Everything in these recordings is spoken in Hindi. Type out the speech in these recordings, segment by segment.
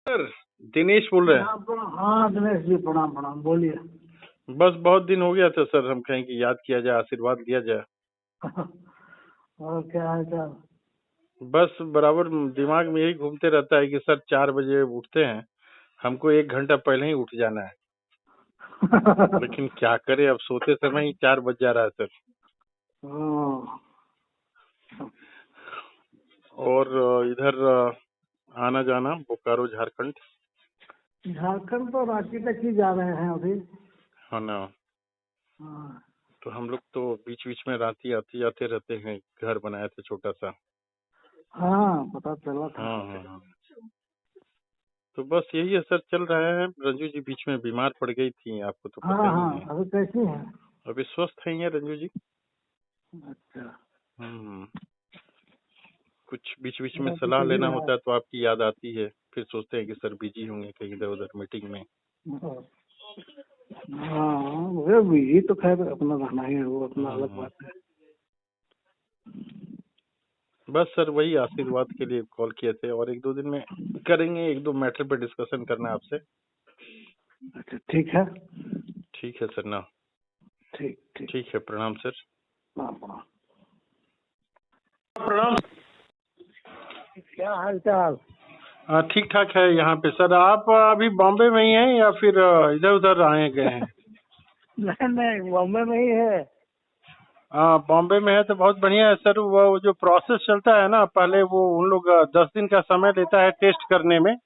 सर, दिनेश बोल रहे हैं। हाँ दिनेश जी, प्रणाम प्रणाम, बोलिए। बस बहुत दिन हो गया था सर, हम कहें कि याद किया जाए, आशीर्वाद दिया जाए। और क्या हाल चाल? बस बराबर दिमाग में यही घूमते रहता है कि सर 4 बजे उठते हैं, हमको 1 घंटा पहले ही उठ जाना है। लेकिन क्या करें, अब सोते समय ही 4 बज जा रहा है सर। हाँ, और इधर आना जाना बोकारो झारखंड। झारखंड तो रांची तक ही जा रहे हैं अभी। हाँ ना। हाँ तो हम लोग तो बीच बीच में रांची आते जाते रहते हैं, घर बनाया था छोटा सा। हाँ, पता चला था। हाँ हाँ हाँ। तो बस यही है सर, चल रहा है। रंजू जी बीच में बीमार पड़ गई थी, आपको तो हाँ पता ही हाँ, है। अभी कैसी है? अभी स्वस्थ है रंजू जी। अच्छा। हम्म। कुछ बीच बीच में मेरा भी सलाह सही लेना रहा। होता है तो आपकी याद आती है, फिर सोचते हैं कि सर बिजी होंगे कहीं इधर उधर मीटिंग में। हाँ, वो बिजी तो खैर अपना रहना ही है, वो अपना अलग हम्म। बात है। बस सर वही आशीर्वाद के लिए कॉल किए थे, और 1-2 दिन में करेंगे, 1-2 मैटर पे डिस्कशन करना है आपसे। अच्छा, ठीक है। ठीक है सर ना। ठीक ठीक। ठीक है, प्रणाम सर। प्रणाम प्रणाम। प्रणाम। क्या हाल चाल? ठीक ठाक है यहाँ पे सर। आप अभी बॉम्बे में ही हैं या फिर इधर उधर आए गए हैं? नहीं नहीं, बॉम्बे में ही है। हाँ, बॉम्बे में है तो बहुत बढ़िया है सर। वो जो प्रोसेस चलता है ना, पहले वो उन लोग 10 दिन का समय लेता है टेस्ट करने में।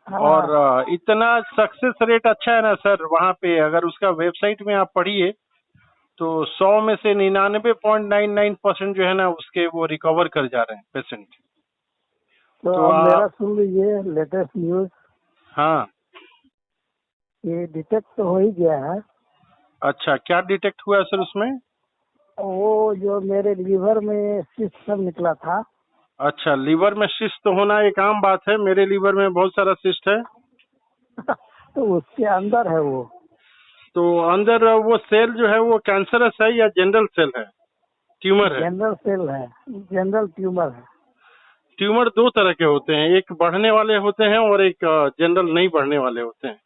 और हाँ इतना सक्सेस रेट अच्छा है ना सर वहाँ पे, अगर उसका वेबसाइट में आप पढ़िए तो 100 में से 99.99% जो है ना उसके वो रिकवर कर जा रहे हैं पेशेंट। तो तो अब मेरा आप। सुन लीजिए लेटेस्ट न्यूज। हाँ। ये डिटेक्ट तो हो ही गया है। अच्छा, क्या डिटेक्ट हुआ है सर उसमें? वो जो मेरे लीवर में सिस्ट सब निकला था। अच्छा, लीवर में सिस्ट तो होना एक आम बात है, मेरे लीवर में बहुत सारा सिस्ट है। तो उसके अंदर है वो। तो अंदर वो सेल जो है वो कैंसरस है या जनरल सेल है, ट्यूमर है? जनरल सेल है, जनरल ट्यूमर है। ट्यूमर 2 तरह के होते हैं, एक बढ़ने वाले होते हैं और एक जनरल नहीं बढ़ने वाले होते हैं।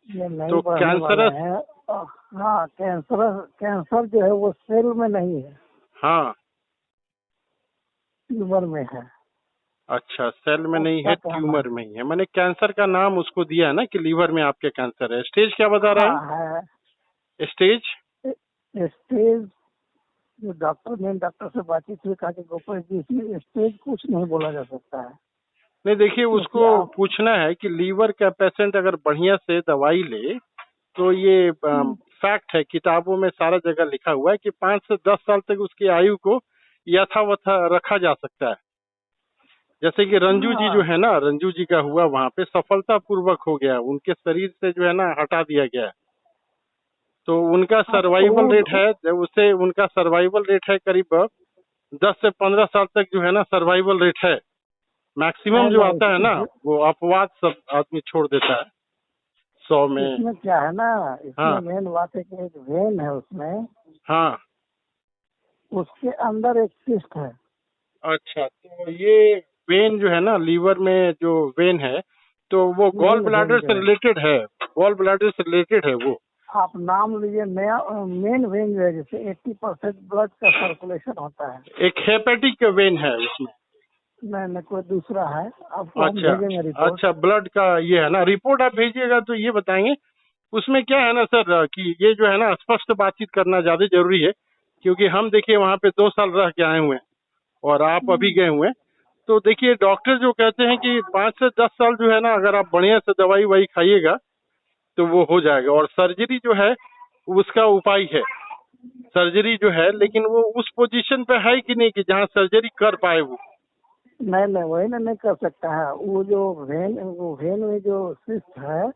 ये नहीं तो बढ़ने वाले कैंसरस। हैं। हाँ, कैंसर जो है वो सेल में नहीं है, हाँ। ट्यूमर में है। अच्छा, सेल में नहीं अच्छा है, कहना ट्यूमर में ही है। मैंने कैंसर का नाम उसको दिया है ना कि लीवर में आपके कैंसर है। स्टेज क्या बता है। रहा हाँ है स्टेज? है। स्टेज जो डॉक्टर, मेन डॉक्टर से बातचीत हुई, कहा कि गोपाल जी इसमें स्टेज कुछ नहीं बोला जा सकता है। नहीं, देखिए क्योंकि उसको आप पूछना है कि लीवर का पेशेंट अगर बढ़िया से दवाई ले तो ये फैक्ट है, किताबों में सारा जगह लिखा हुआ है कि 5 से 10 साल तक उसकी आयु को यथावत रखा जा सकता है। जैसे कि रंजू जी जो हाँ है ना, रंजू जी का हुआ वहाँ पे सफलता पूर्वक हो गया, उनके शरीर से जो है ना हटा दिया गया है। तो उनका हाँ, तो सर्वाइवल रेट है, जब उसे उनका सर्वाइवल रेट है करीब 10 से 15 साल तक जो है ना सर्वाइवल रेट है। मैक्सिमम नहीं जो नहीं, आता है ना वो अपवाद सब आदमी छोड़ देता है 100 में। इसमें क्या है ना, इसमें हाँ मेन बात है कि एक वेन है उसमें, हाँ। उसके अंदर एक सिस्ट है। अच्छा, तो ये वेन जो है ना लीवर में जो वेन है, तो वो गॉल मेन वेन ब्लैडर जो से है, रिलेटेड है। गॉल ब्लैडर से रिलेटेड है वो। आप नाम लीजिए नया। मेन वेन जो है, जैसे 80% ब्लड का सर्कुलेशन होता है। एक हेपेटिक वेन है उसमें। नहीं नहीं, कोई दूसरा है, आपको हम अच्छा। भेजेंगे रिपोर्ट। अच्छा, ब्लड का ये है ना, रिपोर्ट आप भेजिएगा तो ये बताएंगे। उसमें क्या है ना सर कि ये जो है ना स्पष्ट बातचीत करना ज्यादा जरूरी है, क्योंकि हम देखिए वहाँ पे 2 साल रह के आए हुए हैं और आप अभी गए हुए हैं। तो देखिए डॉक्टर जो कहते हैं कि 5 से 10 साल जो है ना अगर आप बढ़िया से दवाई वाई खाइएगा तो वो हो जाएगा। और सर्जरी जो है उसका उपाय है, सर्जरी जो है, लेकिन वो उस पोजीशन पे है कि नहीं कि जहाँ सर्जरी कर पाए वो। नहीं नहीं, वही ना नहीं कर सकता है। वो वेन में जो सिस्ट है,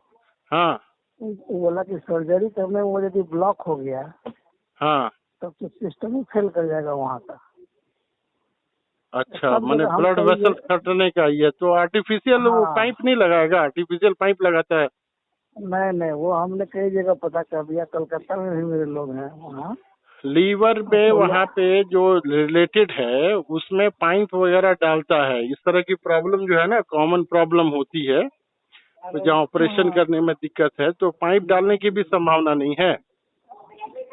हाँ वो बोला कि सर्जरी करने में वो यदि ब्लॉक हो गया हाँ। तब तो सिस्टम ही फेल कर जाएगा वहाँ का। अच्छा, सब मैंने जगह हम ब्लड कई वेसल कटने का ही है तो आर्टिफिशियल वो हाँ, पाइप नहीं लगाएगा, आर्टिफिशियल पाइप लगाता है। नहीं नहीं, वो हमने कई जगह पता कर दिया, कलकत्ता में भी मेरे लोग हैं वहाँ। लीवर अब में तो वहाँ पे जो रिलेटेड है उसमें पाइप वगैरह डालता है। इस तरह की प्रॉब्लम जो है ना कॉमन प्रॉब्लम होती है। तो जहाँ ऑपरेशन करने में दिक्कत है तो पाइप डालने की भी संभावना नहीं है।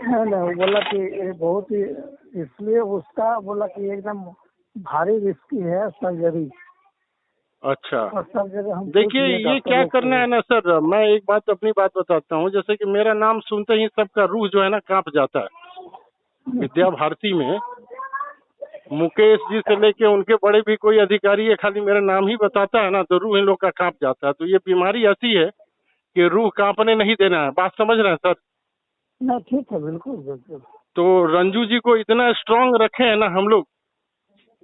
ना वो बोला कि ये बहुत ही, इसलिए उसका बोला कि एकदम भारी रिस्की है सर्जरी। अच्छा, और सर्जरी हम देखिए ये क्या करना है ना सर, मैं एक बात अपनी बात बताता हूँ। जैसे कि मेरा नाम सुनते ही सबका रूह जो है ना कांप जाता है। विद्या भारती में मुकेश जी से लेके उनके बड़े भी कोई अधिकारी है, खाली मेरा नाम ही बताता है ना तो रूह इन लोग का कांप जाता है। तो ये बीमारी ऐसी है कि रूह कांपने नहीं देना है। बात समझ रहे हैं सर? ना ठीक है, बिल्कुल बिल्कुल। तो रंजू जी को इतना स्ट्रांग रखे हैं ना हम लोग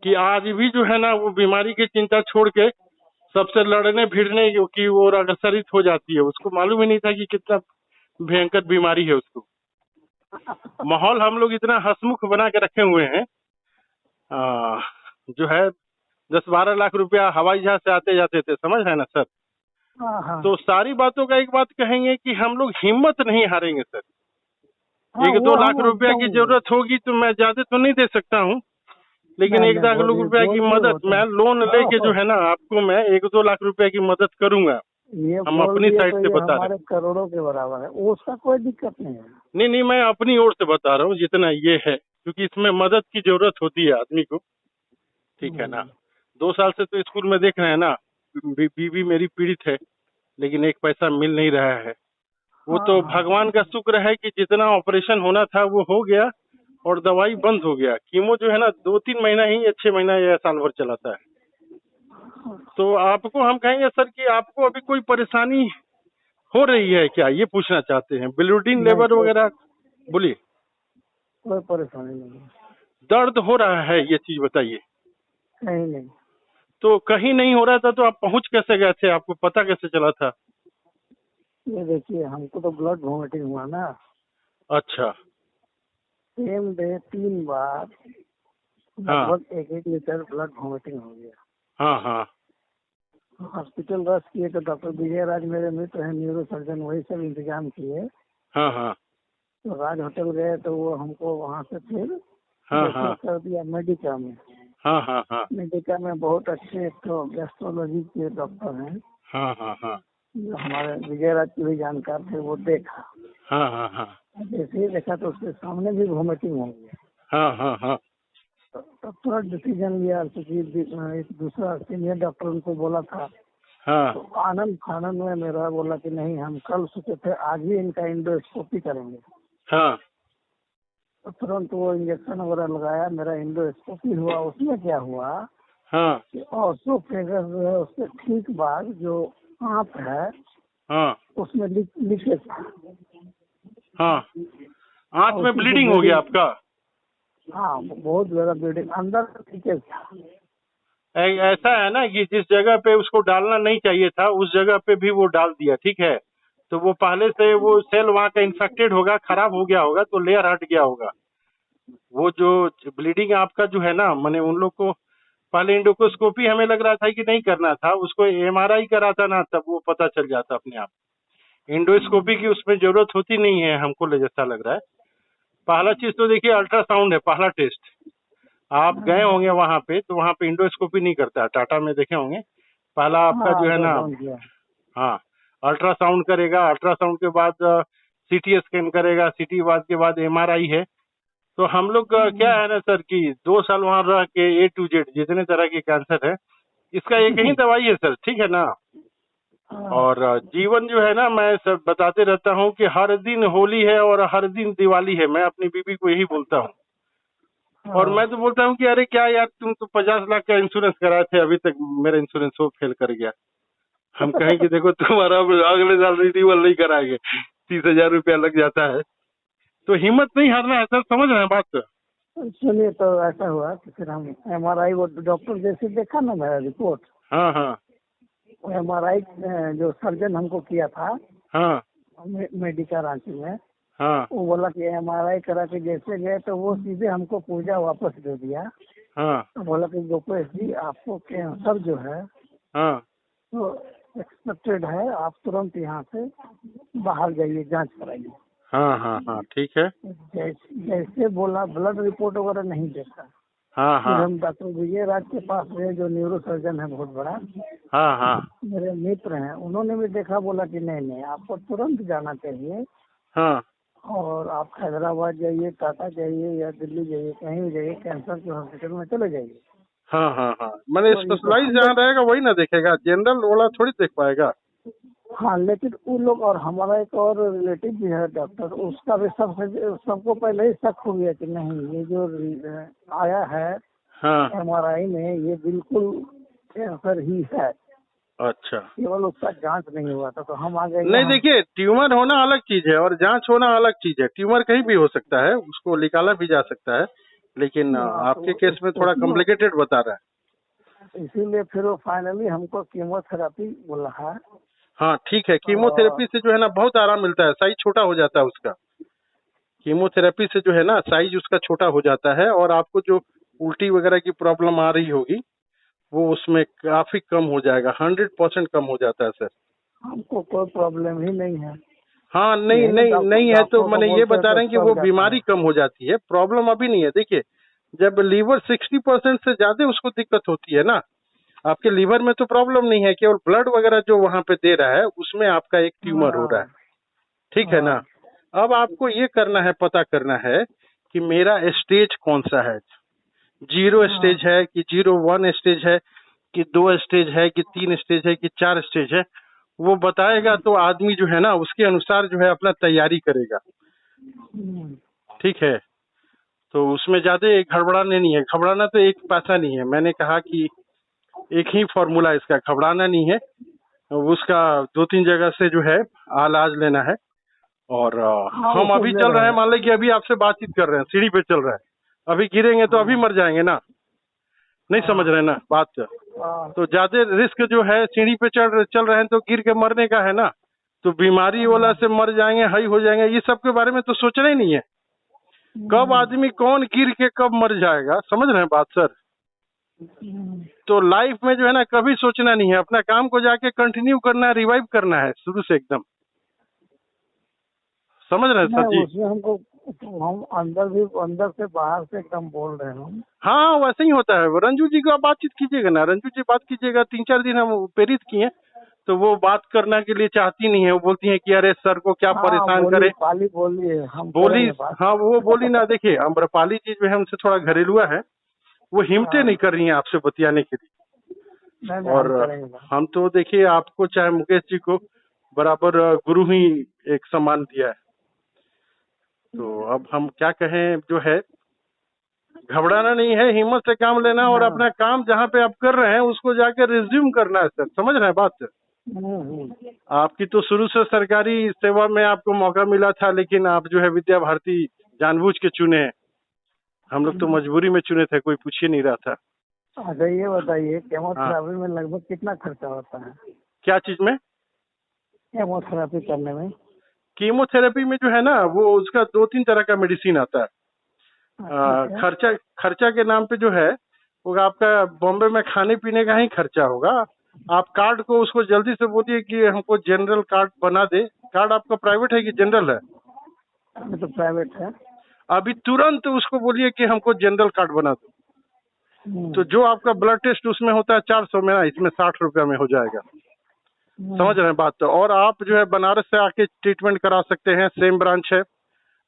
कि आज भी जो है ना वो बीमारी की चिंता छोड़ के सबसे लड़ने भिड़ने की वो अग्रसरित हो जाती है। उसको मालूम ही नहीं था कि कितना भयंकर बीमारी है उसको। माहौल हम लोग इतना हंसमुख बना के रखे हुए हैं। जो है 10-12 लाख रुपया हवाई जहाज से आते जाते थे, समझ रहे हैं ना सर? हाँ हाँ तो सारी बातों का एक बात कहेंगे कि हम लोग हिम्मत नहीं हारेंगे सर। हाँ, 1-2 वो लाख हम रुपया की एकदम। जरूरत होगी तो मैं ज्यादा तो नहीं दे सकता हूँ, लेकिन नहीं 1 लाख नहीं, रुपया की बोल दिए मदद होते मैं हैं। लोन लेके जो हाँ, है ना आपको मैं 1-2 लाख रुपया की मदद करूंगा। ये हम बोल अपनी दिए साइड तो से ये बता रहे हमारे करोड़ों के बराबर है, वो उसका कोई दिक्कत नहीं है। हैं। नहीं नहीं, मैं अपनी ओर से बता रहा हूँ जितना ये है, क्योंकि इसमें मदद की जरूरत होती है आदमी को। ठीक है ना? हम्म। 2 साल से तो स्कूल में देख रहे हैं ना, बीवी मेरी पीड़ित है, लेकिन एक पैसा मिल नहीं रहा है। वो हाँ तो हाँ भगवान का शुक्र है कि जितना ऑपरेशन होना था वो हो गया और दवाई बंद हो गया। कीमो जो है ना 2-3 महीना ही या 6 महीना या साल भर चलाता है। तो आपको हम कहेंगे सर कि आपको अभी कोई परेशानी हो रही है क्या, ये पूछना चाहते हैं? बिल्यूडिन नहीं, लेबर वगैरह बोलिए। कोई परेशानी नहीं है। दर्द हो रहा है ये चीज बताइए। नहीं नहीं, तो कहीं नहीं हो रहा था तो आप पहुंच कैसे गए थे, आपको पता कैसे चला था? ये देखिए हमको तो ब्लड वॉमिटिंग हुआ ना, अच्छा। सेम डे 3 बार हाँ लगभग 1-1 लीटर ब्लड वॉमिटिंग हो गया। हाँ हाँ हॉस्पिटल रश किए तो डॉक्टर विजय राज मेरे मित्र हैं न्यूरो सर्जन, वही सब इंतजाम किए। हाँ हाँ तो राज होटल गए तो वो हमको वहाँ से फिर हाँ रेफर हाँ कर दिया मेडिका में। हाँ हाँ हाँ मेडिका में बहुत अच्छे एक तो गैस्ट्रोलॉजी के डॉक्टर हैं, हाँ हाँ हाँ जो हमारे विजय राज के भी जानकार थे। वो देखा, हाँ हाँ हाँ जैसे ही देखा तो उसके सामने भी वॉमिटिंग हो गया। हाँ हाँ हाँ तो तुरंत डिसीजन लिया, क्योंकि एक दूसरा सीनियर डॉक्टर उनको बोला था। हाँ तो आनंद फानंद में मेरा बोला कि नहीं, हम कल सोचे थे आज ही इनका इंडोस्कोपी करेंगे। हाँ तो तुरंत वो इंजेक्शन वगैरह लगाया, मेरा इंडोस्कोपी हुआ। उसमें क्या हुआ हाँ कि ऑर्थोपेगस जो है उसके ठीक बाद जो आंत है हाँ उसमें लीकेज था। हाँ आंत और में उसकी जो ब्लीडिंग हो गया आपका? हाँ, बहुत ज्यादा ब्लीडिंग, अंदर लीकेज था। ऐसा है ना कि जिस जगह पे उसको डालना नहीं चाहिए था उस जगह पे भी वो डाल दिया, ठीक है? तो वो पहले से वो सेल वहाँ का इन्फेक्टेड होगा, खराब हो गया होगा, तो लेयर हट गया होगा। वो जो ब्लीडिंग आपका जो है ना, मैंने उन लोग को पहले इंडोस्कोपी हमें लग रहा था कि नहीं करना था, उसको एमआरआई कराता ना, तब वो पता चल जाता अपने आप। इंडोस्कोपी की उसमें जरूरत होती नहीं है हमको जैसा लग रहा है। पहला चीज तो देखिए अल्ट्रासाउंड है, पहला टेस्ट। आप गए होंगे वहाँ पे तो वहाँ पे इंडोस्कोपी नहीं करता है, टाटा में देखे होंगे। पहला आपका हाँ, जो है ना, अल्ट्रासाउंड किया। हाँ, अल्ट्रासाउंड करेगा, अल्ट्रासाउंड के बाद सीटी स्कैन करेगा, सीटी के बाद एमआरआई है। तो हम लोग का क्या है ना सर कि 2 साल वहाँ रह के A to Z जितने तरह के कैंसर है, इसका एक ही दवाई है सर, ठीक है ना? हाँ, और जीवन जो है ना, मैं सब बताते रहता हूँ कि हर दिन होली है और हर दिन दिवाली है। मैं अपनी बीवी को यही बोलता हूँ। और मैं तो बोलता हूँ कि अरे क्या यार, तुम तो 50 लाख का इंश्योरेंस कराए थे, अभी तक मेरा इंश्योरेंस वो फेल कर गया। हम कहें कि देखो तुम्हारा अब अगले साल रिन्यूअल नहीं कराएंगे, 30,000 रुपया लग जाता है। तो हिम्मत नहीं हारना है सर, समझ रहे हैं बात? सुनिए, तो ऐसा हुआ कि फिर हम एमआरआई, वो डॉक्टर जैसे देखा ना मेरा रिपोर्ट, हाँ हाँ वो एमआरआई जो सर्जन हमको किया था हाँ मेडिका रांची में, हाँ वो बोला कि एमआरआई करा के जैसे गए तो वो सीधे हमको पूजा वापस दे दिया। हाँ तो बोला कि गोपेश जी, आपको कैंसर जो है हाँ तो एक्सपेक्टेड है, आप तुरंत यहाँ से बाहर जाइए, जांच कराइए। हाँ हाँ हाँ ठीक है। जैसे बोला, ब्लड रिपोर्ट वगैरह नहीं देखा। हाँ फिर हाँ हम डॉक्टर विजय राज के पास गए, जो न्यूरो सर्जन है बहुत बड़ा, हाँ हाँ मेरे मित्र हैं, उन्होंने भी देखा, बोला कि नहीं नहीं आपको तुरंत जाना चाहिए हाँ और आप हैदराबाद जाइए, टाटा जाइए या दिल्ली जाइए, कहीं भी जाइए, कैंसर के हॉस्पिटल में चले जाइए। हाँ हाँ हाँ, मैंने तो ये तो स्पेशलाइज हम जहाँ लोग, रहेगा वही ना देखेगा, जनरल वाला थोड़ी देख पाएगा। हाँ लेकिन उन लोग, और हमारा एक और रिलेटिव भी है डॉक्टर, उसका भी सबको पहले ही शक हो गया कि नहीं ये जो आया है हाँ MRI में, ये बिल्कुल कैंसर ही है, अच्छा। केवल उसका जांच नहीं हुआ था। तो हम आ गए नहीं यहाँ। देखिए, ट्यूमर होना अलग चीज है और जांच होना अलग चीज है। ट्यूमर कहीं भी हो सकता है, उसको निकाला भी जा सकता है, लेकिन आपके तो केस में थोड़ा उसमें कॉम्प्लिकेटेड बता रहा है। इसीलिए फिर वो फाइनली हमको कीमोथेरेपी बोला है। हाँ ठीक है, कीमोथेरेपी और से जो है ना बहुत आराम मिलता है, साइज छोटा हो जाता है उसका। कीमोथेरेपी से जो है ना साइज उसका छोटा हो जाता है और आपको जो उल्टी वगैरह की प्रॉब्लम आ रही होगी वो उसमें काफी कम हो जाएगा, 100% कम हो जाता है सर। हमको कोई प्रॉब्लम ही नहीं है। हाँ नहीं यही ना नहीं डॉक्टर नहीं है तो डॉक्टर को मैंने ये बोलते हैं बता तो रहे हैं कि वो सब जाता बीमारी है। कम हो जाती है, प्रॉब्लम अभी नहीं है। देखिए, जब लीवर 60% से ज्यादा उसको दिक्कत होती है ना, आपके लीवर में तो प्रॉब्लम नहीं है, केवल ब्लड वगैरह जो वहां पे दे रहा है उसमें आपका एक ट्यूमर हो रहा है। हाँ ठीक है ना। हाँ अब आपको ये करना है, पता करना है कि मेरा स्टेज कौन सा है, 0 हाँ। स्टेज है कि 01 स्टेज है कि 2 स्टेज है कि 3 स्टेज है कि 4 स्टेज है। वो बताएगा तो आदमी जो है ना उसके अनुसार जो है अपना तैयारी करेगा। हम्म, ठीक है, तो उसमें ज्यादा घबराने नहीं है, घबराना तो एक पैसा नहीं है। मैंने कहा कि एक ही फॉर्मूला इसका, घबराना नहीं है, उसका 2-3 जगह से जो है इलाज लेना है। और हाँ वो हम सब अभी ले चल रहे रहे हैं, हैं। मान लें कि अभी आपसे बातचीत कर रहे हैं, सीढ़ी पे चल रहे हैं, अभी गिरेंगे तो अभी हाँ मर जाएंगे ना, नहीं समझ हाँ रहे हैं ना बात। हाँ तो ज्यादा रिस्क जो है, सीढ़ी पे चल रहे हैं तो गिर के मरने का है ना, तो बीमारी वाला हाँ, से मर जाएंगे, हाई हो जाएंगे, ये सब के बारे में तो सोचना ही नहीं है। कब हम्म, आदमी कौन गिर के कब मर जाएगा, समझ रहे हैं बात सर। हम्म। तो लाइफ में जो है ना कभी सोचना नहीं है, अपना काम को जाके कंटिन्यू करना है, रिवाइव करना है शुरू से एकदम, समझ रहे हैं सर नहीं जी। उसमें हमको, हम अंदर भी, अंदर से बाहर से एकदम बोल रहे हैं हम। हाँ वैसे ही होता है। रंजू जी को आप बातचीत कीजिएगा ना, रंजू जी बात कीजिएगा, 3-4 दिन हम प्रेरित किए तो वो बात करने के लिए चाहती नहीं है, वो बोलती है कि अरे सर को क्या हाँ परेशान बोलिए, करे। पाली बोलिए, हम बोली, करेंगे बात। हाँ वो बोली ना, देखिए अम्रपाली जी जो है उनसे थोड़ा घरेलुआ है, वो हिम्मतें हाँ नहीं कर रही हैं आपसे बतियाने के लिए। नहीं नहीं, और हम करेंगे बात। हम तो देखिए आपको चाहे मुकेश जी को बराबर गुरु ही एक सम्मान दिया है। तो अब हम क्या कहें, जो है घबराना नहीं है, हिम्मत से काम लेना और हाँ अपना काम जहाँ पे आप कर रहे हैं उसको जाकर रिज्यूम करना है सर, समझ रहे हैं बात। हम्म। आपकी तो शुरू से सरकारी सेवा में आपको मौका मिला था, लेकिन आप जो है विद्या भारती जानबूझ के चुने हैं। हम लोग तो मजबूरी में चुने थे, कोई पूछ ही नहीं रहा था। अच्छा ये बताइए, हाँ, केमोथेरेपी में लगभग कितना खर्चा होता है? क्या चीज में? केमोथेरेपी करने में? कीमोथेरेपी में जो है ना वो उसका 2-3 तरह का मेडिसिन आता है। ठीक है। खर्चा खर्चा के नाम पे जो है वो आपका बॉम्बे में खाने पीने का ही खर्चा होगा। आप कार्ड को उसको जल्दी से बोलिए कि हमको जनरल कार्ड बना दे। कार्ड आपका प्राइवेट है कि जनरल है? अभी तो प्राइवेट है। अभी तुरंत उसको बोलिए कि हमको जनरल कार्ड बना दो। तो हम्म, जो आपका ब्लड टेस्ट उसमें होता है 400 में ना, इसमें 60 रुपया में हो जाएगा। समझ हम्म, रहे हैं बात। तो और आप जो है बनारस से आके ट्रीटमेंट करा सकते हैं, सेम ब्रांच है।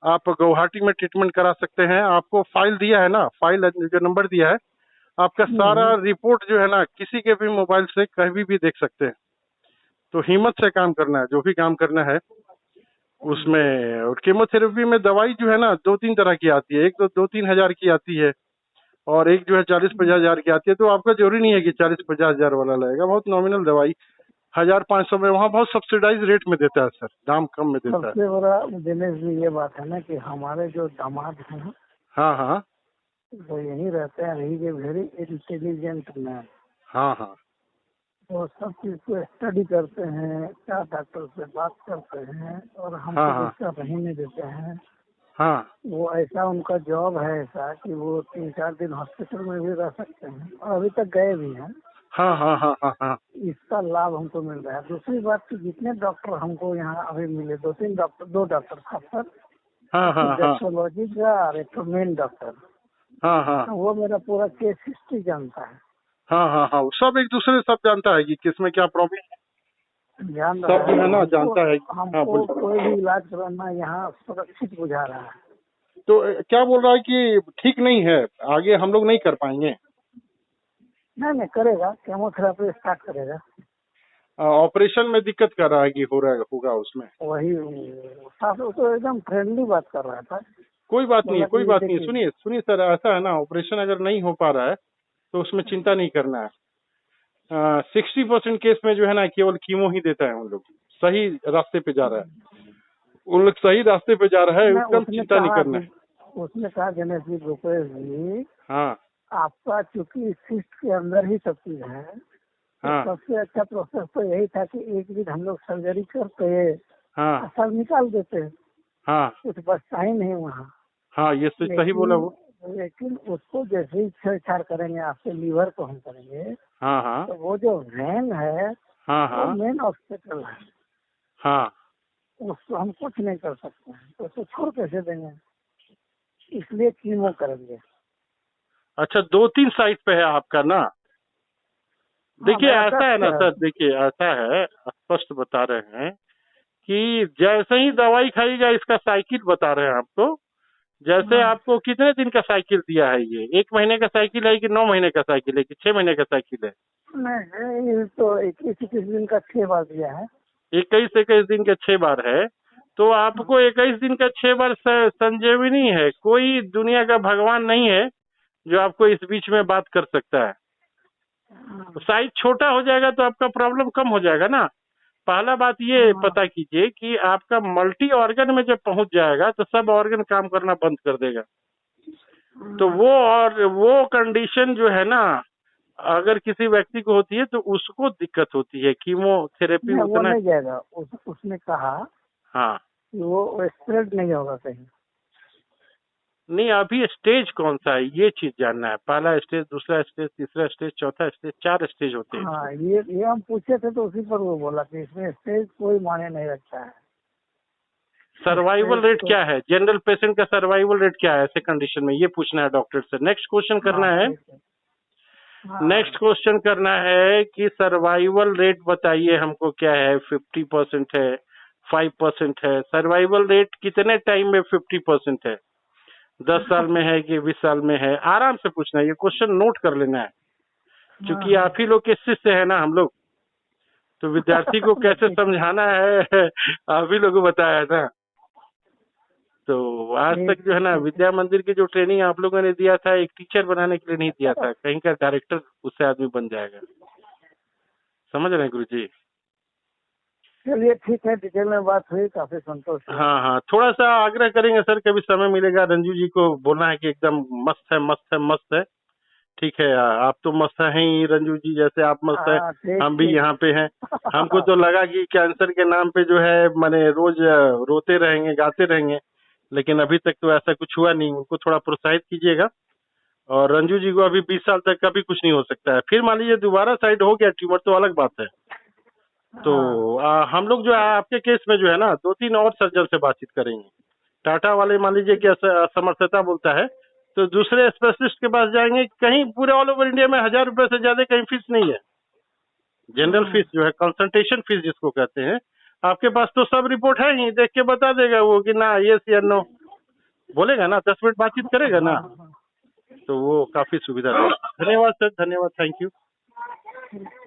आप गुवाहाटी में ट्रीटमेंट करा सकते हैं। आपको फाइल दिया है ना, फाइल जो नंबर दिया है, आपका सारा हम्म, रिपोर्ट जो है ना किसी के भी मोबाइल से कभी भी देख सकते हैं। तो हिम्मत से काम करना है, जो भी काम करना है उसमें। और कीमोथेरेपी में दवाई जो है ना 2-3 तरह की आती है, एक तो 2-3 हजार की आती है और एक जो है 40-50 हजार की आती है। तो आपका जरूरी नहीं है कि 40-50 हजार वाला लगेगा, बहुत नॉमिनल दवाई 1,000-500 में वहाँ बहुत सब्सिडाइज रेट में देता है सर, दाम कम में देता है। सबसे बड़ा दिनेश जी ये बात है ना कि हमारे जो दामाद हैं हाँ हाँ वो यहीं रहते हैं, ही ए वेरी इंटेलिजेंट मैन। हाँ हाँ वो सब चीज को स्टडी करते हैं, क्या डॉक्टर से बात करते हैं और हमको हाँ हाँ डिस्टर्ब नहीं नहीं देते हैं। हाँ वो ऐसा उनका जॉब है ऐसा कि वो 3-4 दिन हॉस्पिटल में भी रह सकते हैं और अभी तक गए भी हैं। हाँ हाँ हाँ हाँ हाँ इसका लाभ हमको मिल रहा है। दूसरी बात कि जितने डॉक्टर हमको यहाँ अभी मिले, 2 डॉक्टर खासकर, हाँ हाँ हाँ गैस्ट्रोलॉजी का और एक तो मेन डॉक्टर, हाँ हाँ वो मेरा पूरा केस हिस्ट्री जानता है, हाँ हाँ हाँ, सब एक दूसरे सब जानता है कि किसमें क्या प्रॉब्लम, जान सब रहा जो है। है तो ना जानता है। हाँ हमको बोलिए। कोई भी इलाज कराना यहाँ सुरक्षित बुझा रहा है। तो क्या बोल रहा है कि ठीक नहीं है, आगे हम लोग नहीं कर पाएंगे? नहीं करेगा, केमोथेरेपी स्टार्ट करेगा। ऑपरेशन में दिक्कत कर रहा है कि हो रहा होगा उसमें? वही साथ वो तो एकदम फ्रेंडली बात कर रहा था। कोई बात नहीं है, बोला कोई कि बात नहीं है। देखिए, सुनिए सुनिए सर, ऐसा है ना, ऑपरेशन अगर नहीं हो पा रहा है तो उसमें चिंता नहीं करना है। 60% केस में जो है ना केवल कीमो ही देता है। उन लोग सही रास्ते पे जा रहा है, उन लोग सही रास्ते पे जा रहा है, मैं एकदम उसने चिंता नहीं कहा करना कि है। उसने कहा गणेश जी, भूपेश जी, हाँ आपका चूंकि सिस्ट के अंदर ही सब चीज है, तो हाँ सबसे अच्छा प्रोसेस तो यही था कि एक दिन हम लोग सर्जरी करते, हाँ सब निकाल देते, हाँ कुछ बचता ही नहीं वहाँ। हाँ, ये सही बोला लेकिन वो। लेकिन उसको जैसे ही छेड़छाड़ करेंगे, आपके लीवर को हम करेंगे, हाँ हाँ तो वो जो वेन है हाँ वो हाँ मेन ऑब्स्टेकल है, हाँ। उसको हम कुछ नहीं कर सकते हैं, तो उसको छोड़ कैसे देंगे, इसलिए कीमो करेंगे। अच्छा, 2-3 साइट पे है आपका ना? हाँ देखिए मेरा ऐसा है कष्ट ना है। सर, देखिए ऐसा है, स्पष्ट बता रहे हैं कि जैसे ही दवाई खाइएगा, इसका साइकिल बता रहे हैं आपको। जैसे हाँ, आपको कितने दिन का साइकिल दिया है, ये 1 महीने का साइकिल है कि 9 महीने का साइकिल है कि 6 महीने का साइकिल है? नहीं ये तो 21 दिन का 6 बार दिया है। 21 दिन के 6 बार है। तो आपको 21 दिन का 6 बार संजीवनी है, कोई दुनिया का भगवान नहीं है जो आपको इस बीच में बात कर सकता है। तो साइज छोटा हो जाएगा तो आपका प्रॉब्लम कम हो जाएगा ना। पहला बात ये हाँ, पता कीजिए कि आपका मल्टी ऑर्गन में जब पहुंच जाएगा तो सब ऑर्गन काम करना बंद कर देगा। तो वो और वो कंडीशन जो है ना, अगर किसी व्यक्ति को होती है तो उसको दिक्कत होती है। कीमोथेरेपी नहीं वो उतना। नहीं जाएगा। उसने कहा हाँ, कि वो स्प्रेड नहीं होगा कहीं। नहीं अभी स्टेज कौन सा है ये चीज जानना है। पहला स्टेज, दूसरा स्टेज, तीसरा स्टेज, चौथा स्टेज, 4 स्टेज होते हैं। हाँ ये हम पूछे थे तो उसी पर वो बोला कि इसमें स्टेज कोई मायने नहीं रखता है। सर्वाइवल स्टेज रेट तो क्या है, जनरल पेशेंट का सर्वाइवल रेट क्या है ऐसे कंडीशन में, ये पूछना है डॉक्टर से। नेक्स्ट क्वेश्चन हाँ करना है। ठीक है। हाँ नेक्स्ट क्वेश्चन करना है कि सर्वाइवल रेट बताइए हमको क्या है। 50% है, 5% है। सर्वाइवल रेट कितने टाइम में 50% है? 10 साल में है कि 20 साल में है? आराम से पूछना है, ये क्वेश्चन नोट कर लेना है। हाँ क्योंकि आप ही लोग के शिष्य है ना हम लोग, तो विद्यार्थी को कैसे ठीक समझाना है आप ही लोग को बताया है ना। तो आज तक जो है ना ठीक है। विद्या मंदिर की जो ट्रेनिंग आप लोगों ने दिया था, एक टीचर बनाने के लिए नहीं दिया था, कहीं का डायरेक्टर उससे आदमी बन जाएगा। समझ रहे हैं गुरु जी? चलिए ठीक है, डिटेल में बात हुई, काफी संतोष हुआ। हाँ हाँ, थोड़ा सा आग्रह करेंगे सर, कभी समय मिलेगा रंजू जी को बोलना है कि एकदम मस्त है, मस्त है, मस्त है। ठीक है, आप तो मस्त हैं ही रंजू जी, जैसे आप मस्त हैं हाँ ठीक हम भी ठीक। यहाँ पे हैं। हमको तो लगा कि कैंसर के नाम पे जो है माने रोज रोते रहेंगे, गाते रहेंगे, लेकिन अभी तक तो ऐसा कुछ हुआ नहीं। उनको थोड़ा प्रोत्साहित कीजिएगा। और रंजू जी को अभी 20 साल तक कभी कुछ नहीं हो सकता है। फिर मान लीजिए दोबारा साइड हो गया ट्यूमर तो अलग बात है। तो हाँ हम लोग जो है आपके केस में जो है ना 2-3 और सर्जन से बातचीत करेंगे। टाटा वाले मान लीजिए कि असमर्थता बोलता है तो दूसरे स्पेशलिस्ट के पास जाएंगे। कहीं पूरे ऑल ओवर इंडिया में 1000 रुपए से ज्यादा कहीं फीस नहीं है। जनरल फीस जो है, कंसल्टेशन फीस जिसको कहते हैं। आपके पास तो सब रिपोर्ट है ही, देख के बता देगा वो कि ना यस या नो बोलेगा ना, 10 मिनट बातचीत करेगा ना, हाँ तो वो काफी सुविधा है। धन्यवाद सर, धन्यवाद, थैंक यू। हाँ।